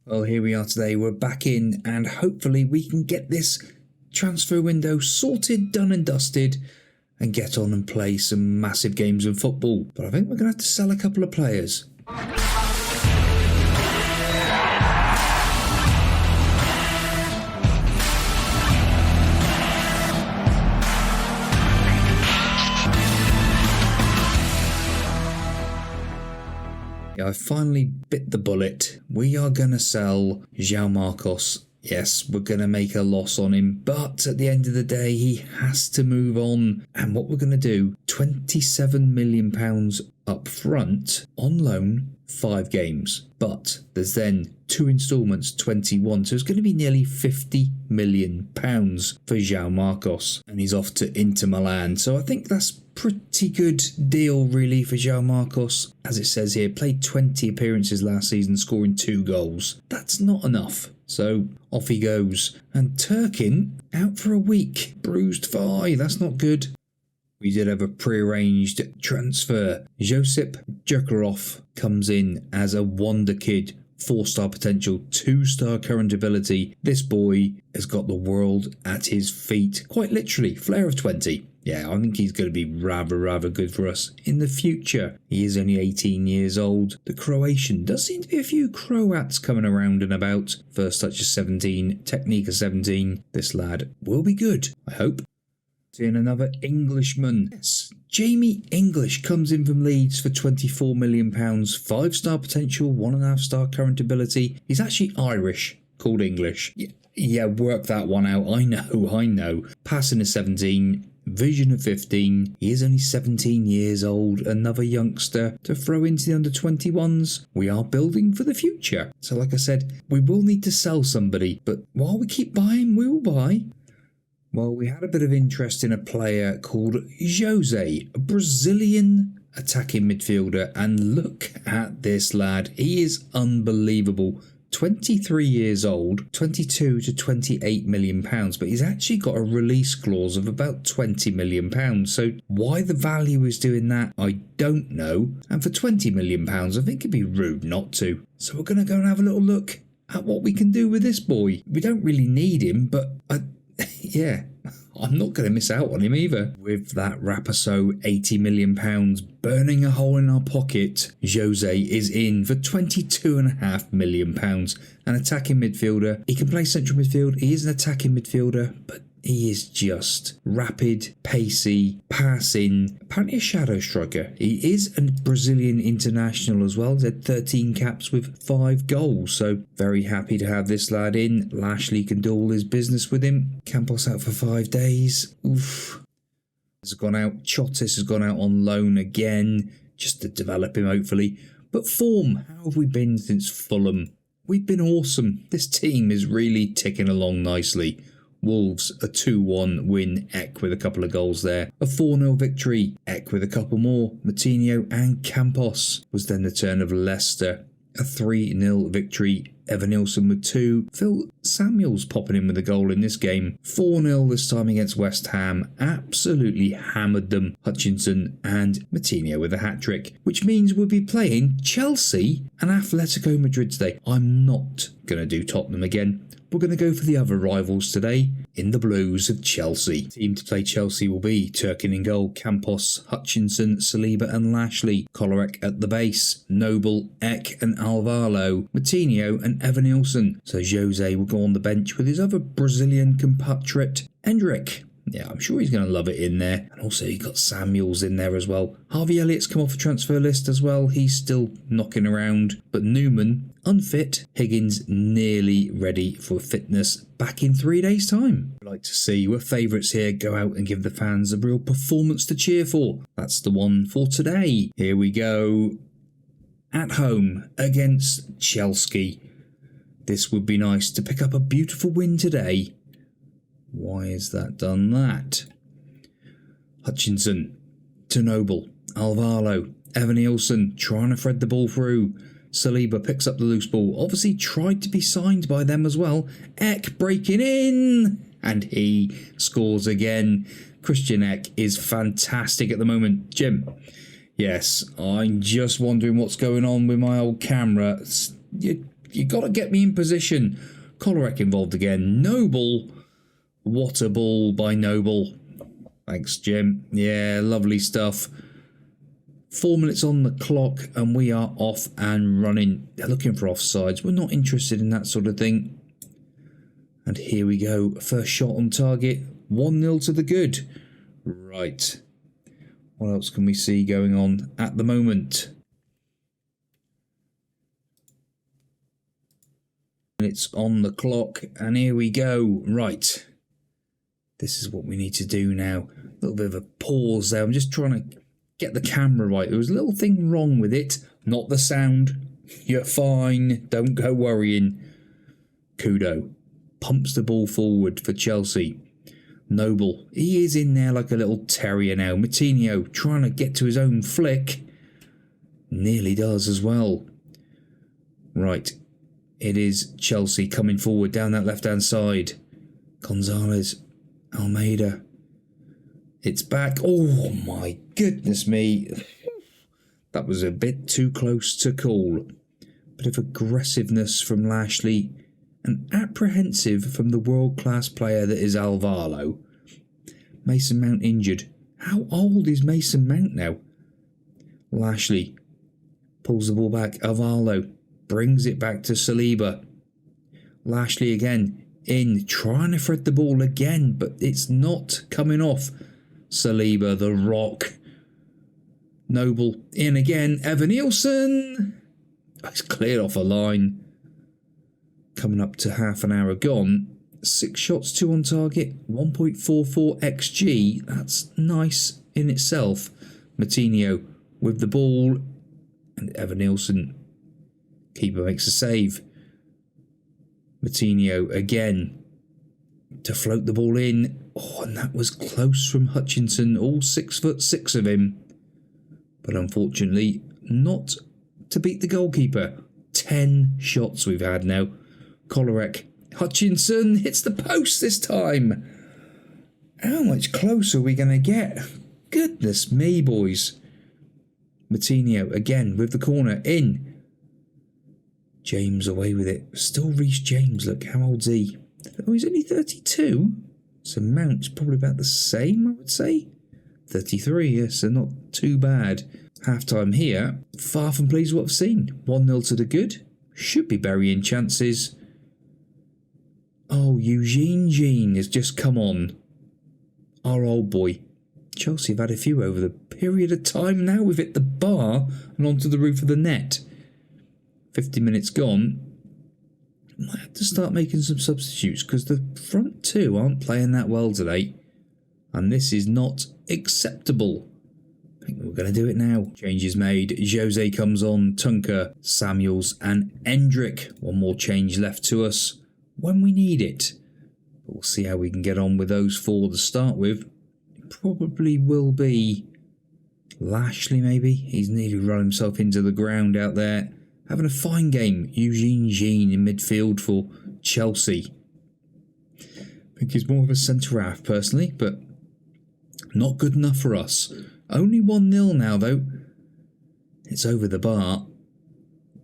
Well, here we are today. We're back in, and hopefully we can get this transfer window sorted, done and dusted, and get on and play some massive games of football. But I think we're going to have to sell a couple of players. I finally bit the bullet. We are going to sell João Marcos. Yes, we're going to make a loss on him, but at the end of the day, he has to move on. And what we're going to do, £27 million up front on loan, 5 games. But there's then 2 instalments, 21. So it's going to be nearly £50 million for João Marcos. And he's off to Inter Milan. So I think that's pretty good deal really for João Marcos. As it says here, played 20 appearances last season, scoring 2 goals. That's not enough. So off he goes. And Turkin out for a week. Bruised thigh. That's not good. We did have a pre-arranged transfer. Josip Jekarov comes in as a wonder kid. 4-star potential, 2-star current ability. This boy has got the world at his feet. Quite literally. Flair of 20. Yeah, I think he's going to be rather good for us in the future. He is only 18 years old. The Croatian. Does seem to be a few Croats coming around and about. First touch is 17. Technique is 17. This lad will be good, I hope. Seeing another Englishman. Yes, Jamie English comes in from Leeds for £24 million. 5-star potential, 1.5-star current ability. He's actually Irish, called English. Yeah, work that one out. I know. Passing is 17. Vision of 15. He is only 17 years old. Another youngster to throw into the under-21s. We are building for the future. So like I said, we will need to sell somebody. But while we keep buying, we will buy. Well, we had a bit of interest in a player called Jose, a Brazilian attacking midfielder. And look at this lad. He is unbelievable. 23 years old, 22 to £28 million, but he's actually got a release clause of about £20 million. So why the value is doing that, I don't know. And for £20 million, I think it'd be rude not to. So we're going to go and have a little look at what we can do with this boy. We don't really need him, but yeah, I'm not going to miss out on him either. With that Raposo £80 million burning a hole in our pocket, Jose is in for £22.5 million. An attacking midfielder. He can play central midfield. He is an attacking midfielder, but he is just rapid, pacey, passing. Apparently a shadow striker. He is a Brazilian international as well. He's had 13 caps with 5 goals. So very happy to have this lad in. Lashley can do all his business with him. Campos out for 5 days. Oof. Has gone out. Chotis has gone out on loan again. Just to develop him hopefully. But form, how have we been since Fulham? We've been awesome. This team is really ticking along nicely. Wolves, a 2-1 win, Eck with a couple of goals there. A 4-0 victory, Eck with a couple more. Moutinho and Campos. Was then the turn of Leicester. A 3-0 victory, Evanilson with 2. Phil Samuels popping in with a goal in this game. 4-0 this time against West Ham. Absolutely hammered them. Hutchinson and Moutinho with a hat-trick. Which means we'll be playing Chelsea and Atletico Madrid today. I'm not going to do Tottenham again. We're going to go for the other rivals today in the Blues of Chelsea. Team to play Chelsea will be Turkin in goal, Campos, Hutchinson, Saliba and Lashley, Kolarek at the base, Noble, Eck and Alvaro, Moutinho and Evanilson. So Jose will go on the bench with his other Brazilian compatriot, Endrick. Yeah, I'm sure he's going to love it in there. And also you got Samuels in there as well. Harvey Elliott's come off the transfer list as well. He's still knocking around. But Newman, unfit. Higgins nearly ready for fitness back in 3 days' time. I'd like to see your favourites here go out and give the fans a real performance to cheer for. That's the one for today. Here we go. At home against Chelsea. This would be nice to pick up a beautiful win today. Why has that done that? Hutchinson to Noble, Alvaro, Evanilson trying to thread the ball through. Saliba picks up the loose ball. Obviously tried to be signed by them as well. Eck breaking in. And he scores again. Christian Eck is fantastic at the moment. Jim. Yes, I'm just wondering what's going on with my old camera. You got to get me in position. Kolarek involved again. Noble. What a ball by Noble. Thanks, Jim. Yeah, lovely stuff. 4 minutes on the clock and we are off and running. They're looking for offsides. We're not interested in that sort of thing. And here we go. First shot on target. 1-0 to the good. Right. What else can we see going on at the moment? It's on the clock and here we go. Right. This is what we need to do now. A little bit of a pause there. I'm just trying to get the camera right. There was a little thing wrong with it. Not the sound. You're fine. Don't go worrying. Kudo pumps the ball forward for Chelsea. Noble. He is in there like a little terrier now. Matinho trying to get to his own flick. Nearly does as well. Right. It is Chelsea coming forward down that left-hand side. Gonzalez. Almeida. It's back. Oh my goodness me. That was a bit too close to call. Bit of aggressiveness from Lashley. And apprehensive from the world-class player that is Alvaro. Mason Mount injured. How old is Mason Mount now? Lashley pulls the ball back. Alvaro brings it back to Saliba. Lashley again. In, trying to thread the ball again, but it's not coming off. Saliba, the Rock. Noble, in again. Evan Nielsen. It's cleared off a line. Coming up to half an hour gone. 6 shots, 2 on target. 1.44 XG. That's nice in itself. Matinho with the ball. And Evan Nielsen. Keeper makes a save. Matinho again to float the ball in. Oh, and that was close from Hutchinson, all 6'6" of him. But unfortunately, not to beat the goalkeeper. 10 shots we've had now. Kolarek. Hutchinson hits the post this time. How much closer are we going to get? Goodness me, boys. Matinho again with the corner in. James away with it. Still Reece James. Look, how old's he? Oh, he's only 32. So Mount's probably about the same, I would say. 33, yes, so not too bad. Half-time here. Far from pleased with what I've seen. 1-0 to the good. Should be burying chances. Oh, Eugene Jean has just come on. Our old boy. Chelsea have had a few over the period of time now. We've hit the bar and onto the roof of the net. 50 minutes gone. Might have to start making some substitutes because the front two aren't playing that well today. And this is not acceptable. I think we're going to do it now. Changes made. Jose comes on. Tunker, Samuels and Endrick. One more change left to us when we need it. But we'll see how we can get on with those 4 to start with. It probably will be Lashley maybe. He's nearly run himself into the ground out there. Having a fine game. Eugene Jean in midfield for Chelsea. I think he's more of a centre-half personally, but not good enough for us. Only 1-0 now though. It's over the bar.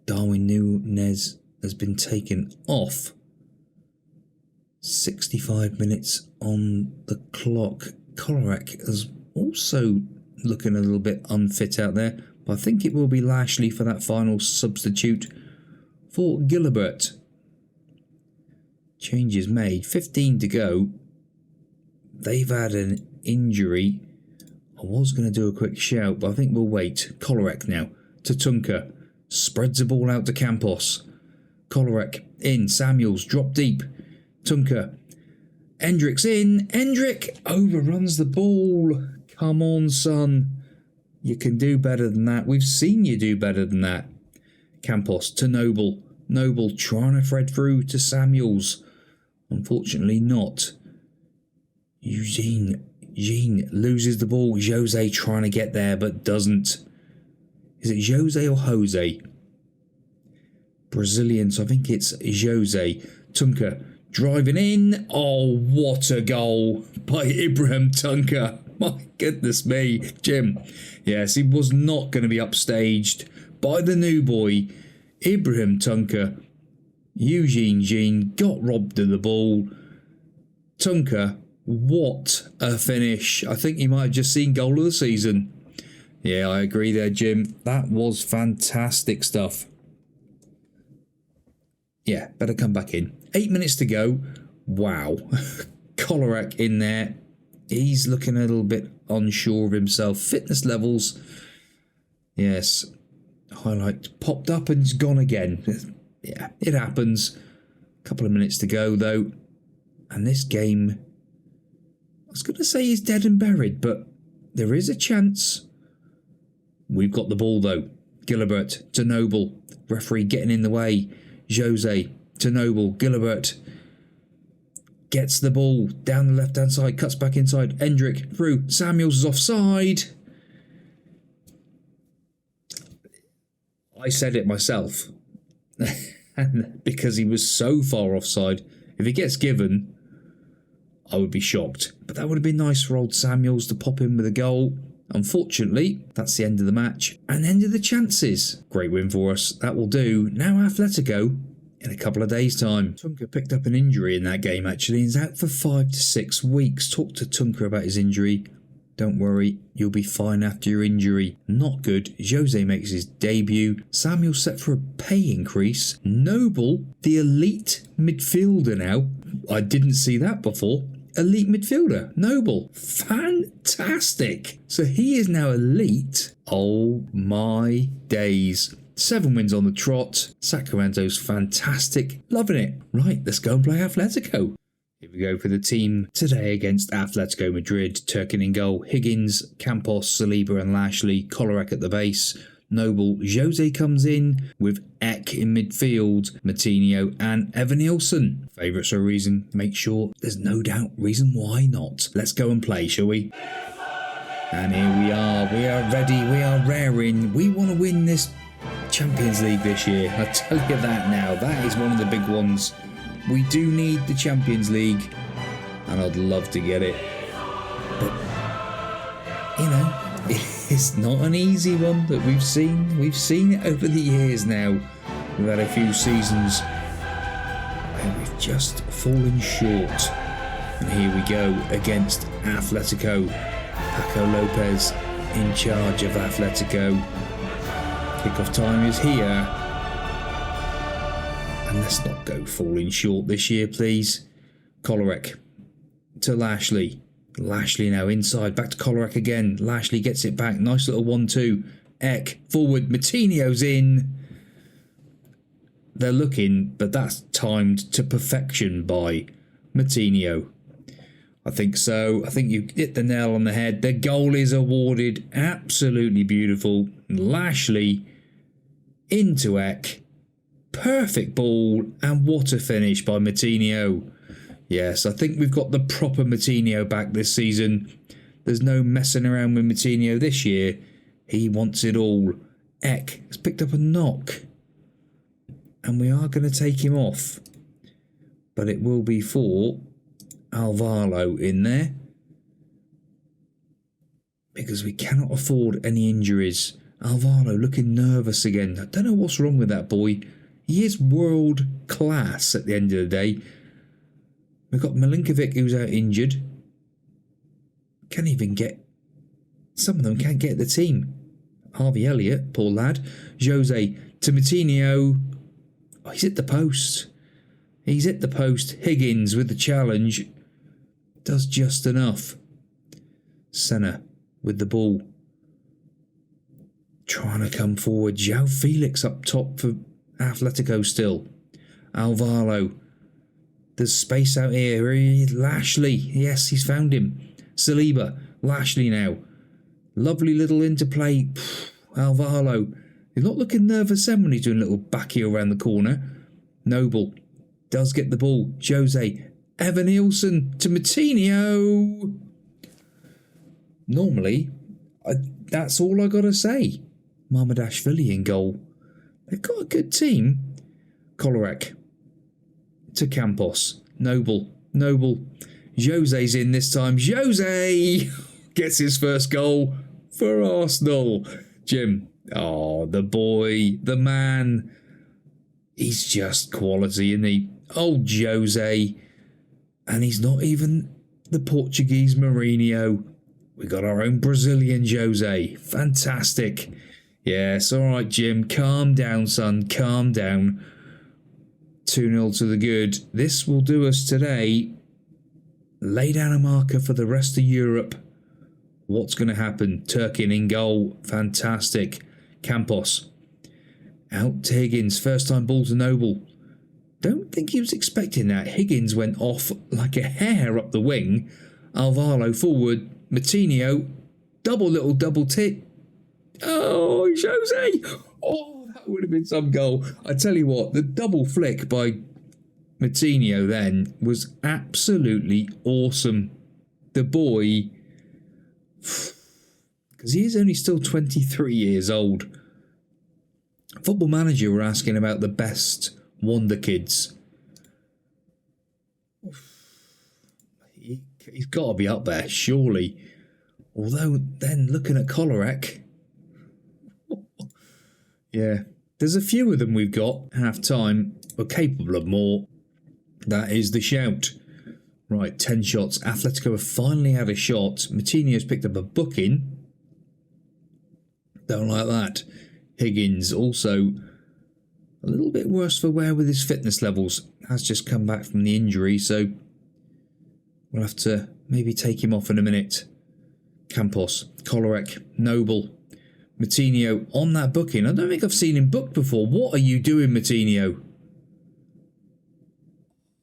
Darwin Núñez has been taken off. 65 minutes on the clock. Kolarek is also looking a little bit unfit out there. I think it will be Lashley for that final substitute for Gilbert. Changes made. 15 to go. They've had an injury. I was going to do a quick shout, but I think we'll wait. Kolarek now to Tunker. Spreads the ball out to Campos. Kolarek in. Samuels drop deep. Tunker. Endrick's in. Endrick overruns the ball. Come on, son. You can do better than that. We've seen you do better than that. Campos to Noble. Noble trying to thread through to Samuels. Unfortunately not. Jean loses the ball. Jose trying to get there but doesn't. Is it Jose or Jose? Brazilian, so I think it's Jose. Tunker driving in. Oh, what a goal by Ibrahim Tunker. My goodness me. Jim. Yes, he was not going to be upstaged by the new boy, Ibrahim Tunker. Eugene Jean got robbed of the ball. Tunker, what a finish. I think he might have just seen goal of the season. Yeah, I agree there, Jim. That was fantastic stuff. Yeah, better come back in. 8 minutes to go. Wow. Kolarek in there. He's looking a little bit unsure of himself. Fitness levels. Yes. Highlight popped up and it's gone again. Yeah, it happens. A couple of minutes to go, though. And this game, I was going to say is dead and buried, but there is a chance. We've got the ball, though. Gilbert to Noble. Referee getting in the way. Jose to Noble. Gilbert gets the ball down the left-hand side. Cuts back inside. Endrick through. Samuels is offside. I said it myself. And because he was so far offside, if he gets given, I would be shocked. But that would have been nice for old Samuels to pop in with a goal. Unfortunately, that's the end of the match and end of the chances. Great win for us. That will do. Now Atletico in a couple of days' time. Tunker picked up an injury in that game actually. He's out for 5 to 6 weeks. Talk to Tunker about his injury. Don't worry, you'll be fine after your injury. Not good. Jose makes his debut. Samuel set for a pay increase. Noble, the elite midfielder now. I didn't see that before. Elite midfielder. Noble. Fantastic. So he is now elite. Oh my days. 7 wins on the trot. Sacramento's fantastic. Loving it. Right, let's go and play Atletico. Here we go for the team today against Atletico Madrid. Turkin in goal, Higgins, Campos, Saliba and Lashley, Kolarek at the base, Noble, Jose comes in with Ek in midfield, Matinho and Evan Nielsen. Favourites are a reason, make sure there's no doubt reason why not. Let's go and play, shall we? And here we are ready, we are raring, we want to win this Champions League this year. I tell you that now, that is one of the big ones. We do need the Champions League, and I'd love to get it. But, you know, it's not an easy one that we've seen. We've seen it over the years now. We've had a few seasons where we've just fallen short. And here we go against Atletico. Paco Lopez in charge of Atletico. Kickoff time is here. And let's not go falling short this year, please. Kolarek to Lashley. Lashley now inside. Back to Kolarek again. Lashley gets it back. Nice little 1-2. Ek forward. Matinho's in. They're looking, but that's timed to perfection by Matinho. I think so. I think you hit the nail on the head. The goal is awarded. Absolutely beautiful. Lashley into Ek. Perfect ball, and what a finish by Matinho. Yes, I think we've got the proper Matinho back this season. There's no messing around with Matinho this year. He wants it all. Ek has picked up a knock. And we are going to take him off. But it will be for Alvaro in there. Because we cannot afford any injuries. Alvaro looking nervous again. I don't know what's wrong with that boy. He is world class at the end of the day. We've got Milinkovic who's out injured. Can't even get... Some of them can't get the team. Harvey Elliott, poor lad. Jose to Matinho. Oh, he's hit the post. He's hit the post. Higgins with the challenge. Does just enough. Senna with the ball. Trying to come forward. João Felix up top for Atletico still. Alvaro. There's space out here. Lashley. Yes, he's found him. Saliba. Lashley now. Lovely little interplay. Alvaro. He's not looking nervous then when he's doing a little back heel around the corner. Noble. Does get the ball. Jose. Evan Nielsen to Matinho. Normally, that's all I got to say. Mamadashvili in goal. They've got a good team. Kolarek to Campos. Noble. Jose's in this time. Jose gets his first goal for Arsenal. Jim. Oh, the boy. The man. He's just quality, isn't he? Old Jose. And he's not even the Portuguese Mourinho. We got our own Brazilian Jose. Fantastic. Yes, all right, Jim. Calm down, son. Calm down. 2-0 to the good. This will do us today. Lay down a marker for the rest of Europe. What's going to happen? Turkin in goal. Fantastic. Campos. Out to Higgins. First time ball to Noble. Don't think he was expecting that. Higgins went off like a hare up the wing. Alvaro forward. Matinho. Double tick. Oh, Jose. Oh, that would have been some goal. I tell you what, the double flick by Matinho then was absolutely awesome. The boy, because he is only still 23 years old. Football Manager were asking about the best Wonder Kids. He's got to be up there, surely. Although, then, looking at Kolarek, yeah, there's a few of them we've got. Half time, we're capable of more. That is the shout. Right, 10 shots. Atletico have finally had a shot. Matinho's picked up a booking. Don't like that. Higgins also a little bit worse for wear with his fitness levels. Has just come back from the injury, so we'll have to maybe take him off in a minute. Campos, Kolarek, Noble, Matinho on that booking. I don't think I've seen him booked before. What are you doing, Matinho?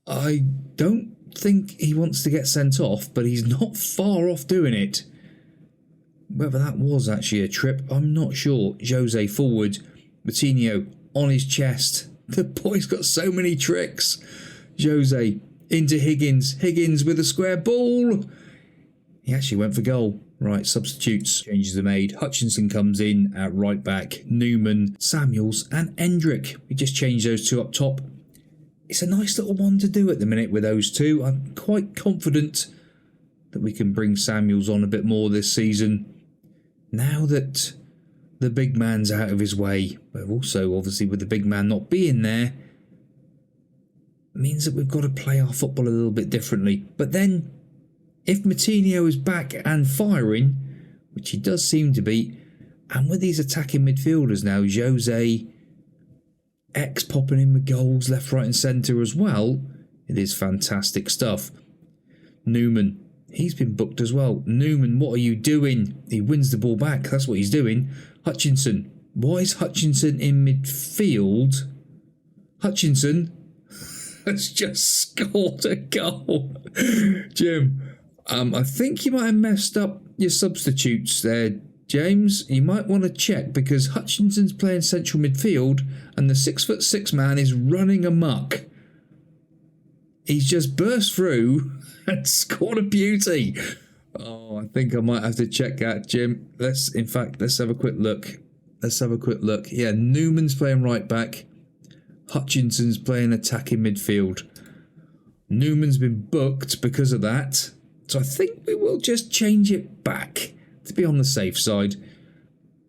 I don't think he wants to get sent off, but he's not far off doing it. Whether that was actually a trip, I'm not sure. Jose forward, Matinho on his chest. The boy's got so many tricks. Jose into Higgins. Higgins with a square ball. He actually went for goal. Right, substitutes. Changes are made. Hutchinson comes in at right back. Newman, Samuels and Endrick. We just changed those two up top. It's a nice little one to do at the minute with those two. I'm quite confident that we can bring Samuels on a bit more this season. Now that the big man's out of his way, but also obviously with the big man not being there, means that we've got to play our football a little bit differently. But then, if Matinho is back and firing, which he does seem to be, and with these attacking midfielders now, Jose, X popping in with goals left, right and centre as well, it is fantastic stuff. Newman, he's been booked as well. Newman, what are you doing? He wins the ball back, that's what he's doing. Hutchinson, why is Hutchinson in midfield? Hutchinson has just scored a goal. Jim, I think you might have messed up your substitutes there, James. You might want to check because Hutchinson's playing central midfield and the 6'6" man is running amok. He's just burst through and scored a beauty. Oh, I think I might have to check that, Jim. Let's have a quick look. Yeah, Newman's playing right back. Hutchinson's playing attacking midfield. Newman's been booked because of that. So I think we will just change it back to be on the safe side.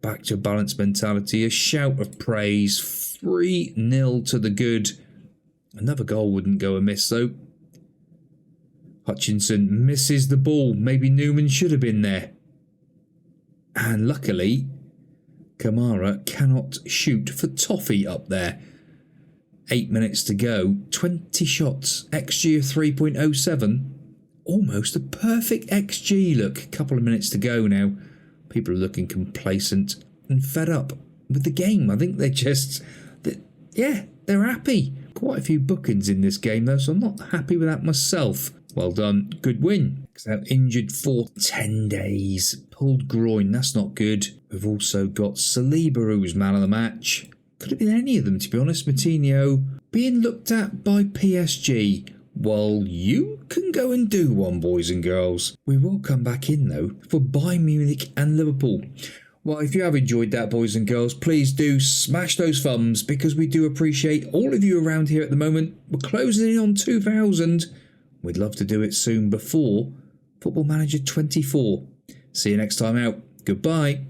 Back to a balanced mentality. A shout of praise. 3-0 to the good. Another goal wouldn't go amiss though. Hutchinson misses the ball. Maybe Newman should have been there. And luckily, Kamara cannot shoot for toffee up there. 8 minutes to go. 20 shots. XG of 3.07. Almost a perfect XG look. A couple of minutes to go now. People are looking complacent and fed up with the game. I think they're happy. Quite a few bookings in this game though, so I'm not happy with that myself. Well done. Good win. Because injured for 10 days. Pulled groin. That's not good. We've also got Saliba, who's man of the match. Could have been any of them, to be honest. Matinho being looked at by PSG. Well, you can go and do one, boys and girls. We will come back in, though, for Bayern Munich and Liverpool. Well, if you have enjoyed that, boys and girls, please do smash those thumbs because we do appreciate all of you around here at the moment. We're closing in on 2,000. We'd love to do it soon before Football Manager 24. See you next time out. Goodbye.